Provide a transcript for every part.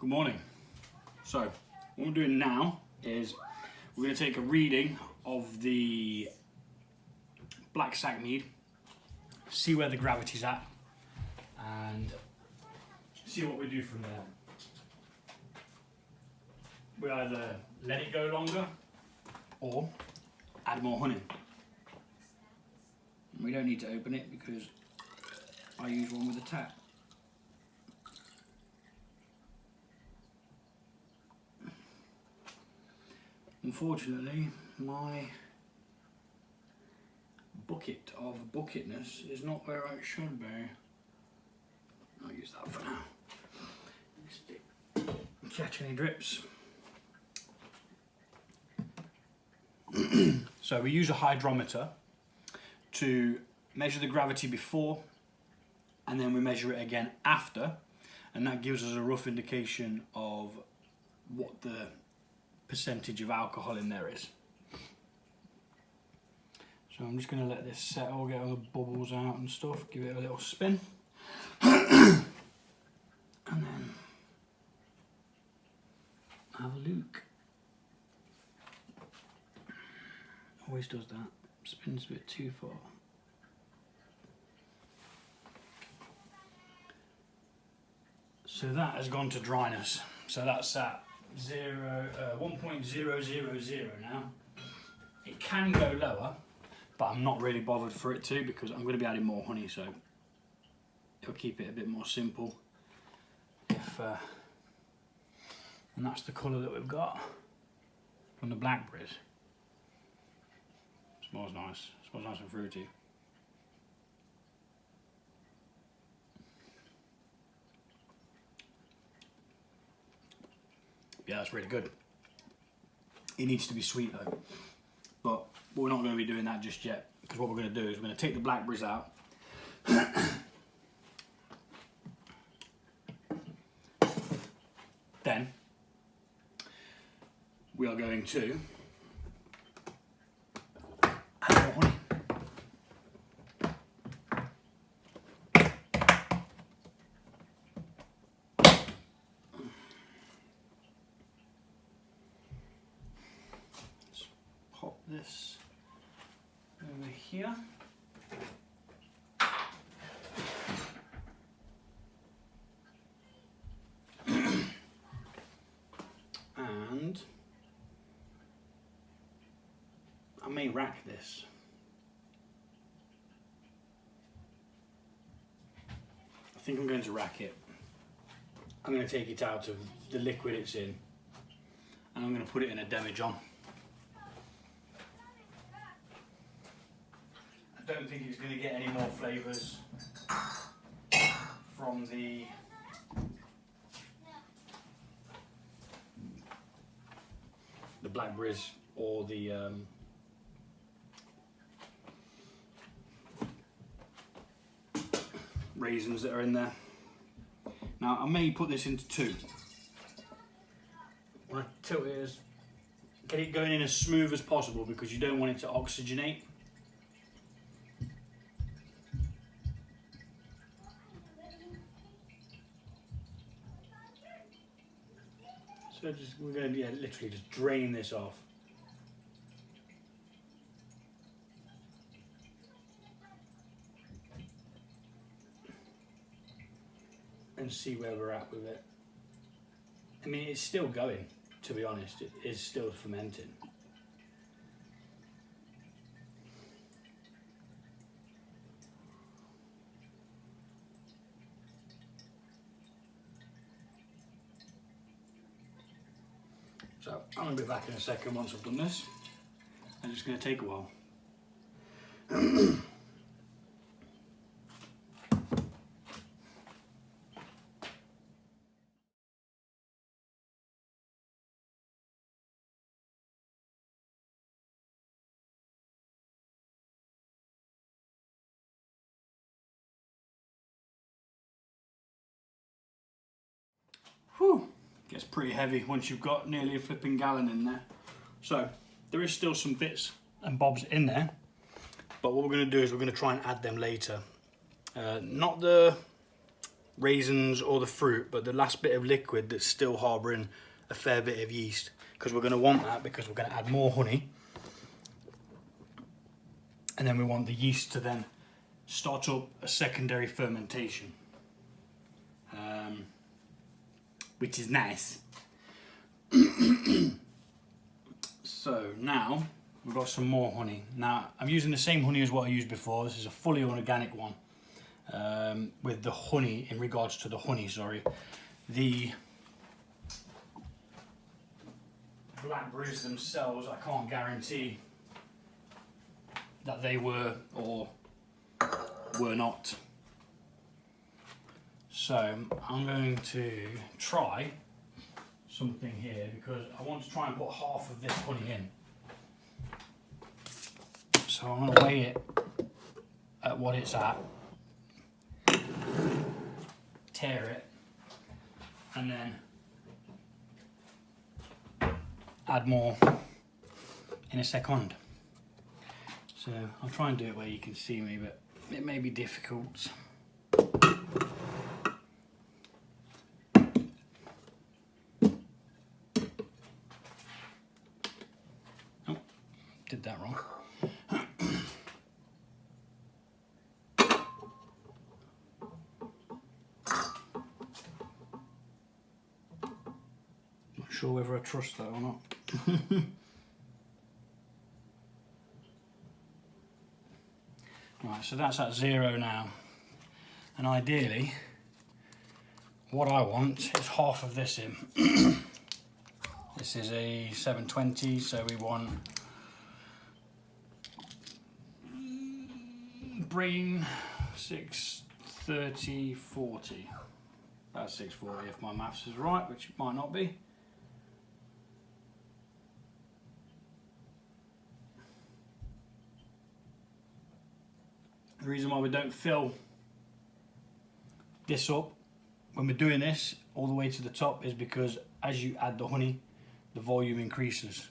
Good morning. So what we're doing now is we're going to take a reading of the black sack mead, see where the gravity's at, and see what we do from there. We either let it go longer or add more honey. We don't need to open it because I use one with a tap. Unfortunately, my bucket of bucketness is not where it should be. I'll use that for now. Catch any drips. So we use a hydrometer to measure the gravity before, and then we measure it again after, and that gives us a rough indication of what the percentage of alcohol in there is. So I'm just going to let this settle, get all the bubbles out and stuff, give it a little spin, and then have a look. Always does that, spins a bit too far. So that has gone to dryness, so that's at 1.000 now. It can go lower, but I'm not really bothered for it to, because I'm going to be adding more honey, so it'll keep it a bit more simple. And that's the colour that we've got from the blackberries. Smells nice. Smells nice and fruity. Yeah, that's really good. It needs to be sweet though, but we're not going to be doing that just yet, because what we're going to do is we're going to take the blackberries out. Then we are going to add more honey. Pop this over here. And I may rack this. I think I'm going to rack it. I'm going to take it out of the liquid it's in, and I'm going to put it in a demijohn. I don't think it's going to get any more flavours from the blackberries or the raisins that are in there. Now I may put this into two. When I tilt it, get it going in as smooth as possible, because you don't want it to oxygenate. So we're going to literally just drain this off. And see where we're at with it. I mean, it's still going, to be honest. It is still fermenting. So I'm going to be back in a second once I've done this. And it's going to take a while. Whew. Gets pretty heavy once you've got nearly a flipping gallon in there. So there is still some bits and bobs in there, but what we're going to do is we're going to try and add them later. Not the raisins or the fruit, but the last bit of liquid that's still harbouring a fair bit of yeast, because we're going to want that because we're going to add more honey, and then we want the yeast to then start up a secondary fermentation, which is nice. So now we've got some more honey. Now I'm using the same honey as what I used before. This is a fully organic one, with the honey, in regards to the honey, sorry. The blackberries themselves, I can't guarantee that they were or were not. So I'm going to try something here, because I want to try and put half of this honey in. So I'm going to weigh it at what it's at, tear it, and then add more in a second. So I'll try and do it where you can see me, but it may be difficult. Oh, did that wrong. Not sure whether I trust that or not. Right, so that's at 0 now, and ideally what I want is half of this in. This is a 720, so we want brain 630, 40. That's 640 if my maths is right, which it might not be. The reason why we don't fill this up when we're doing this all the way to the top is because as you add the honey, the volume increases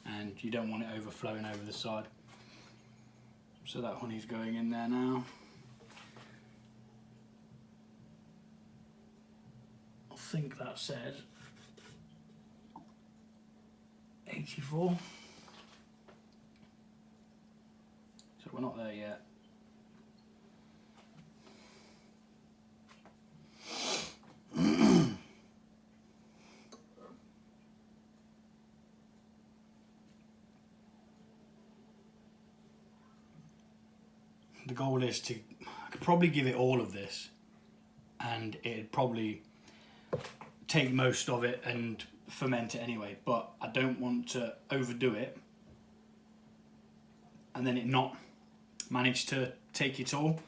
and you don't want it overflowing over the side. So that honey's going in there now. I think that says 84. So we're not there yet. The goal is to, I could probably give it all of this and it'd probably take most of it and ferment it anyway, but I don't want to overdo it and then it not manage to take it all.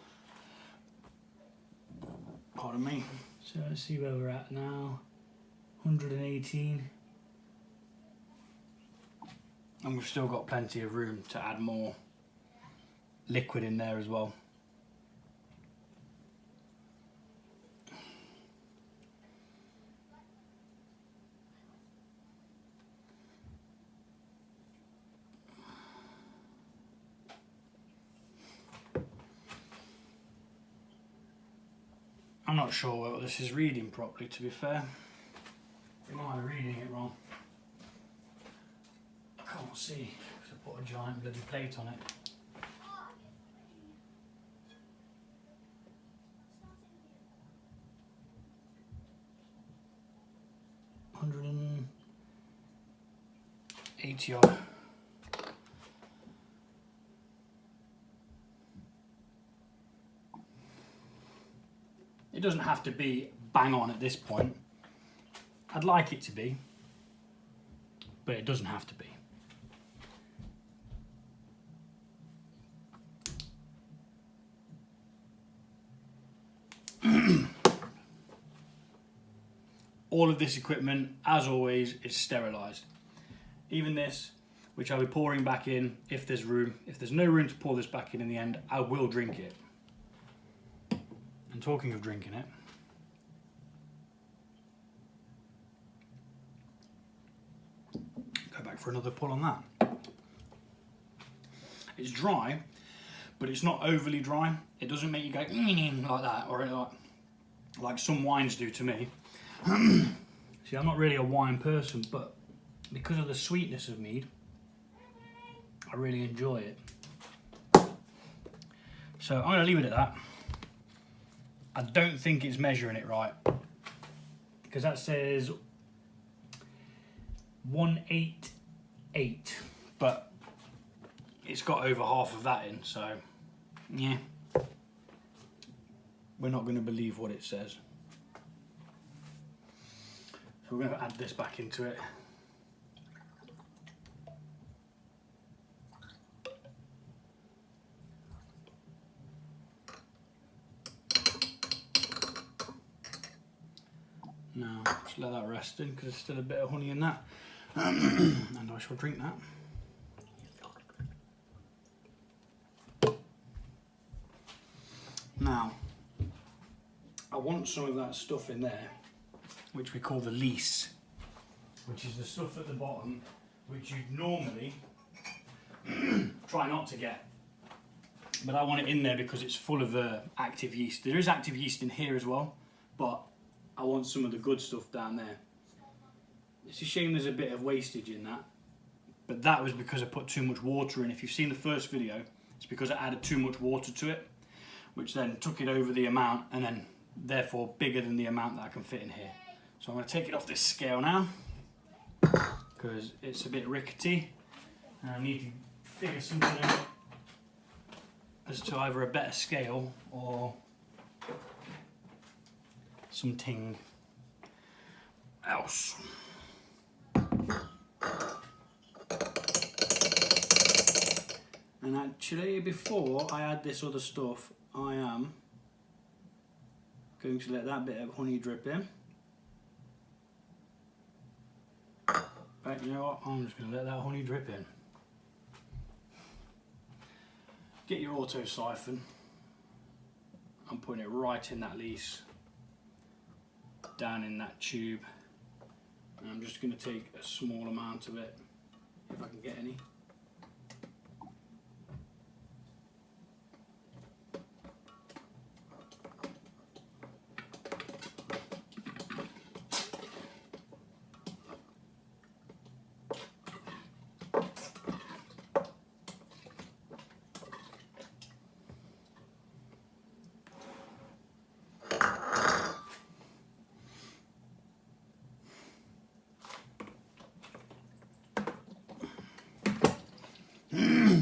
Pardon me. So let's see where we're at now. 118. And we've still got plenty of room to add more liquid in there as well. I'm not sure what this is reading properly, to be fair. It might be reading it wrong. I can't see because I put a giant bloody plate on it. $180 odd. It doesn't have to be bang on at this point. I'd like it to be, but it doesn't have to be. All of this equipment, as always, is sterilised. Even this, which I'll be pouring back in if there's room. If there's no room to pour this back in the end, I will drink it. And talking of drinking it, go back for another pull on that. It's dry, but it's not overly dry. It doesn't make you go like that, or like some wines do to me. See, I'm not really a wine person, but because of the sweetness of mead, I really enjoy it. So I'm going to leave it at that. I don't think it's measuring it right, because that says 188, but it's got over half of that in, so yeah, we're not going to believe what it says. So we're going to add this back into it. Now, just let that rest in because there's still a bit of honey in that. And I shall drink that. Now, I want some of that stuff in there, which we call the lees, which is the stuff at the bottom, which you'd normally try not to get. But I want it in there because it's full of active yeast. There is active yeast in here as well, but I want some of the good stuff down there. It's a shame there's a bit of wastage in that, but that was because I put too much water in. If you've seen the first video, it's because I added too much water to it, which then took it over the amount and then therefore bigger than the amount that I can fit in here. So I'm going to take it off this scale now because it's a bit rickety and I need to figure something out as to either a better scale or something else. And actually, before I add this other stuff, I am going to let that bit of honey drip in. But you know what, I'm just going to let that honey drip in. Get your auto siphon. I'm putting it right in that lees, down in that tube, and I'm just going to take a small amount of it, if I can get any.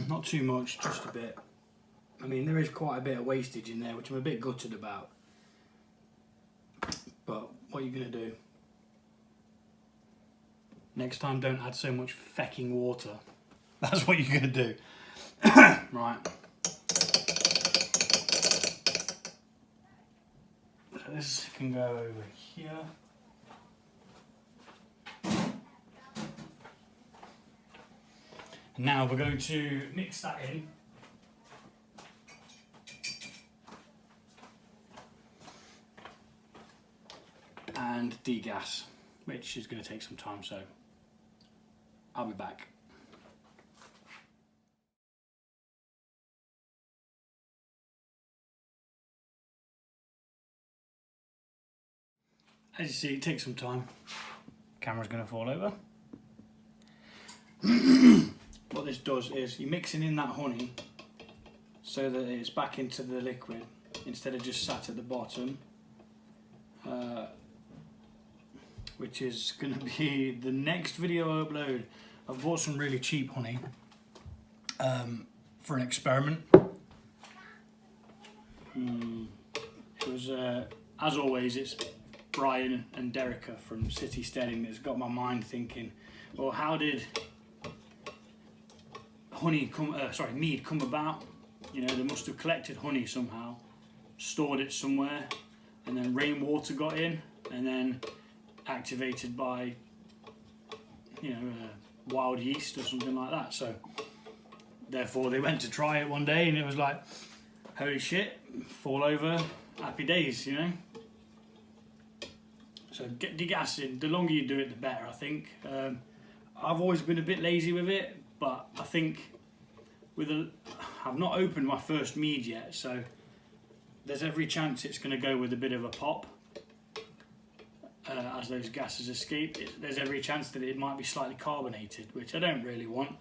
Not too much, just a bit. I mean, there is quite a bit of wastage in there, which I'm a bit gutted about. But what are you going to do? Next time, don't add so much fecking water. That's what you're going to do. Right. So this can go over here. Now we're going to mix that in. And degas, which is going to take some time, so I'll be back. As you see, it takes some time. Camera's going to fall over. What this does is you're mixing in that honey so that it's back into the liquid instead of just sat at the bottom, which is going to be the next video I upload. I've bought some really cheap honey for an experiment. It was, as always, it's Brian and Derica from City Steading that's got my mind thinking, well, how did mead come about? You know, they must have collected honey somehow, stored it somewhere, and then rainwater got in, and then activated by, you know, wild yeast or something like that. So therefore they went to try it one day and it was like, holy shit, fall over, happy days, you know. So get degassing, the longer you do it the better, I think. I've always been a bit lazy with it, but I think I've not opened my first mead yet, so there's every chance it's going to go with a bit of a pop. as those gases escape, there's every chance that it might be slightly carbonated, which I don't really want.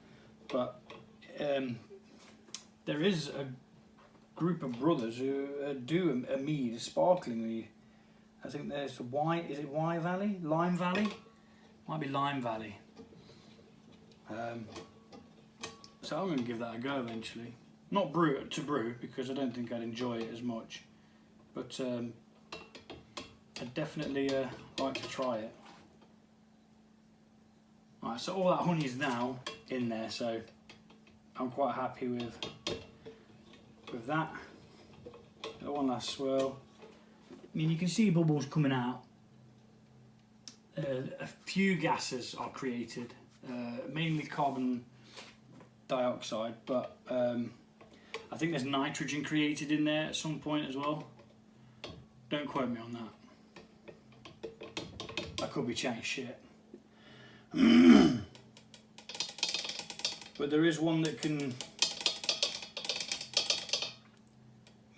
But there is a group of brothers who do a mead, a sparkling mead. I think there's is it Wye Valley? Lime Valley? Might be Lime Valley. So I'm going to give that a go eventually. Not brew because I don't think I'd enjoy it as much. But I'd definitely like to try it. Right, so all that honey's now in there, so I'm quite happy with that. One last swirl. I mean, you can see bubbles coming out. A few gases are created, mainly carbon dioxide, but I think there's nitrogen created in there at some point as well. Don't quote me on that. I could be chatting shit. But there is one that can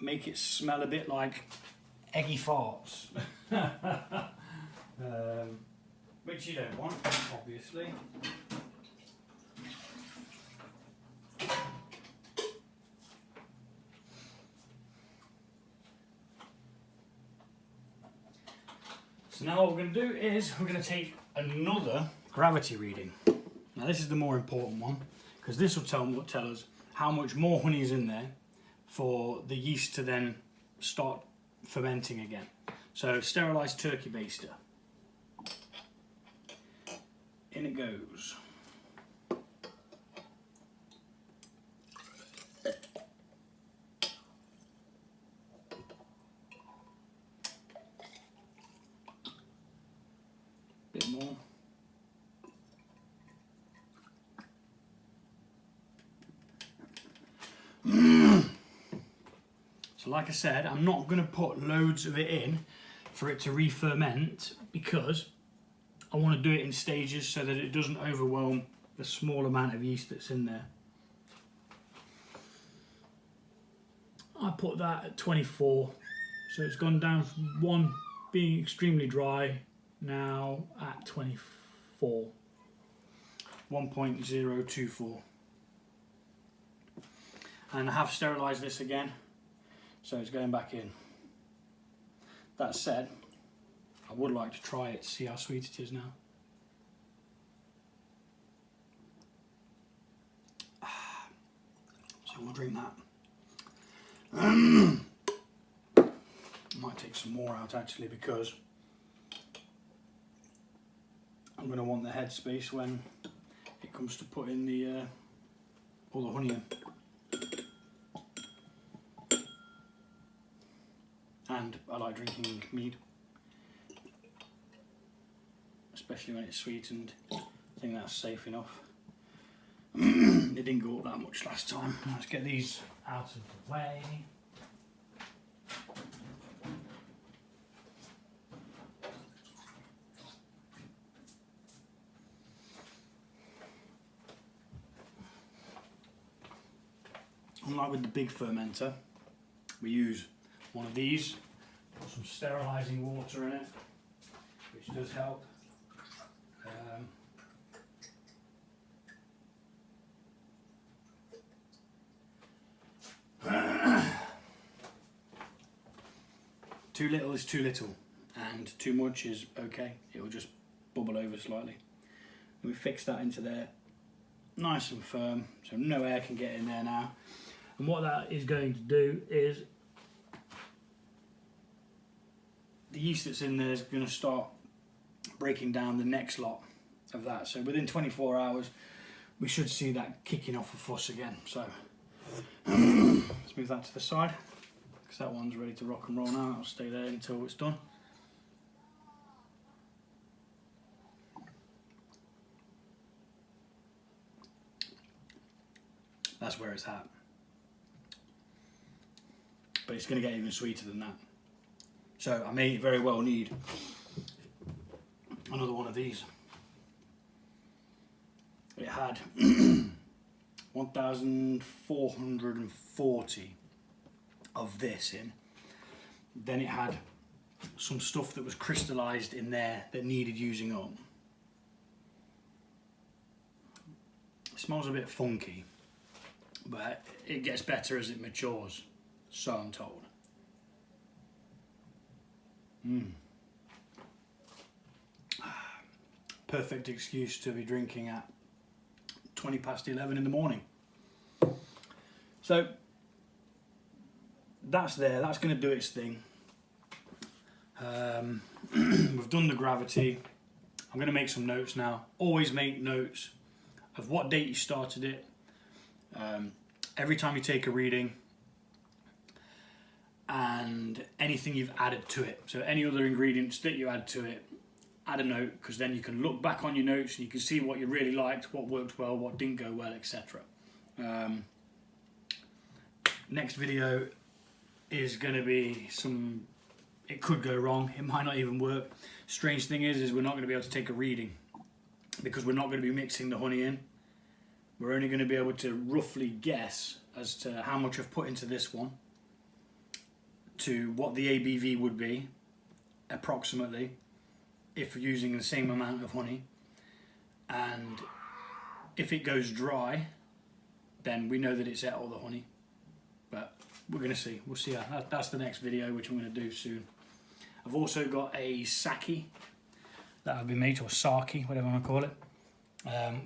make it smell a bit like eggy farts. Which you don't want, obviously. So now what we're going to do is we're going to take another gravity reading. Now this is the more important one, because this will tell us how much more honey is in there for the yeast to then start fermenting again. So sterilised turkey baster. In it goes. Bit more. So like I said, I'm not going to put loads of it in for it to re-ferment, because I want to do it in stages so that it doesn't overwhelm the small amount of yeast that's in there. I put that at 24, so it's gone down from 1 being extremely dry, now at 24, 1.024. And I have sterilised this again, so it's going back in. That said, I would like to try it to see how sweet it is now. So we'll drink that. I might take some more out actually, because I'm going to want the headspace when it comes to putting the all the honey in. And I like drinking mead, especially when it's sweetened. I think that's safe enough. It didn't go up that much last time. Let's get these out of the way. Unlike with the big fermenter, we use one of these, put some sterilising water in it, which does help. 'Too little is too little, and too much is okay. It will just bubble over slightly. And we fix that into there, nice and firm, so no air can get in there now. And what that is going to do is the yeast that's in there is going to start breaking down the next lot of that. So within 24 hours, we should see that kicking off a fuss again. So let's move that to the side, because that one's ready to rock and roll now. I'll stay there until it's done. That's where it's at. But it's going to get even sweeter than that. So I may very well need another one of these. It had 1,440 of this in. Then it had some stuff that was crystallised in there that needed using up. It smells a bit funky, but it gets better as it matures, so I'm told. Perfect excuse to be drinking at 20 past 11 in the morning. So that's there, that's going to do its thing. We've done the gravity. I'm going to make some notes now. Always make notes of what date you started it. Every time you take a reading, and anything you've added to it. So any other ingredients that you add to it, add a note, because then you can look back on your notes and you can see what you really liked, what worked well, what didn't go well, etc. Next video is going to be some, it could go wrong, it might not even work. Strange thing is we're not going to be able to take a reading because we're not going to be mixing the honey in. We're only going to be able to roughly guess as to how much I've put into this one, to what the ABV would be approximately if we're using the same amount of honey, and if it goes dry then we know that it's ate all the honey, but we're going to see, we'll see how, that's the next video which I'm going to do soon. I've also got a sake that I've been made, or sake, whatever I want to call it,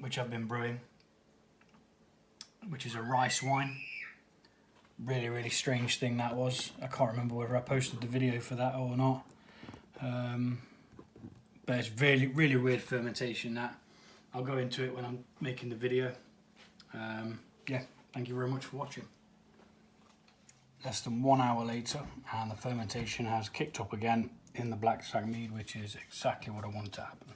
which I've been brewing, which is a rice wine. Really strange thing that was. I can't remember whether I posted the video for that or not. But it's really weird fermentation that. I'll go into it when I'm making the video. Yeah, thank you very much for watching. Less than 1 hour later and the fermentation has kicked up again in the black stag mead, which is exactly what I want to happen.